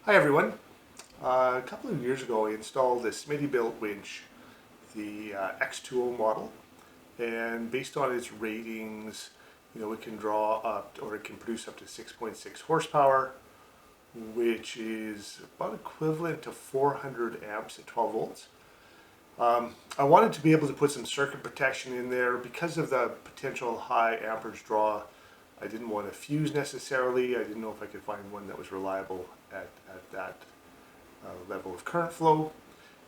Hi everyone. A couple of years ago I installed a Smitty-built winch, the X2O model, and based on its ratings, it can draw up, or it can produce up to 6.6 horsepower, which is about equivalent to 400 amps at 12 volts. I wanted to be able to put some circuit protection in there because of the potential high amperage draw. I didn't want a fuse necessarily. I didn't know if I could find one that was reliable at that level of current flow.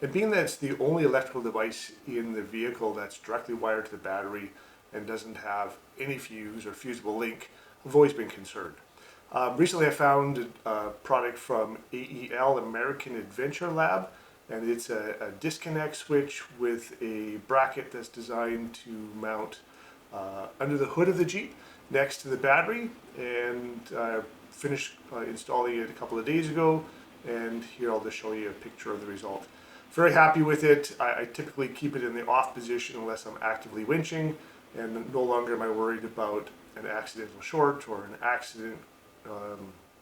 And being that it's the only electrical device in the vehicle that's directly wired to the battery and doesn't have any fuse or fusible link, I've always been concerned. Recently I found a product from AEL, American Adventure Lab, and it's a disconnect switch with a bracket that's designed to mount under the hood of the Jeep next to the battery, and finished installing it a couple of days ago, and here I'll just show you a picture of the result. Very happy with it. I typically keep it in the off position unless I'm actively winching, and no longer am I worried about an accidental short or an accident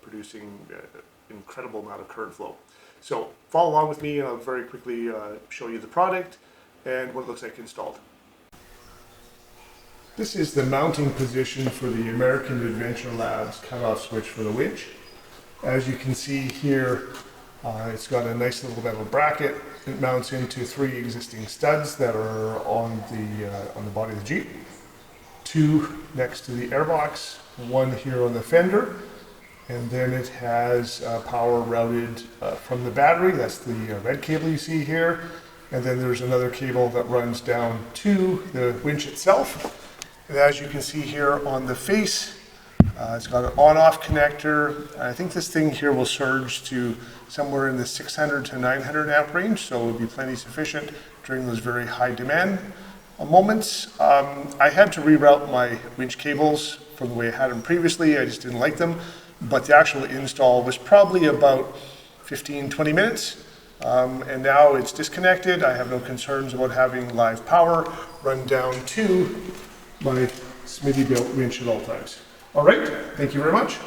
producing an incredible amount of current flow. So follow along with me and I'll very quickly show you the product and what it looks like installed. This is the mounting position for the American Adventure Labs cutoff switch for the winch. As you can see here, it's got a nice little metal bracket. It mounts into 3 existing studs that are on the body of the Jeep. 2 next to the airbox, 1 here on the fender, and then it has power routed from the battery. That's the red cable you see here, and then there's another cable that runs down to the winch itself. And as you can see here on the face, it's got an on-off connector. I think this thing here will surge to somewhere in the 600 to 900 amp range, so it would be plenty sufficient during those very high demand moments. I had to reroute my winch cables from the way I had them previously. I just didn't like them, but the actual install was probably about 15-20 minutes. And now it's disconnected. I have no concerns about having live power run down to my Smitty-built winch at all times. All right, thank you very much.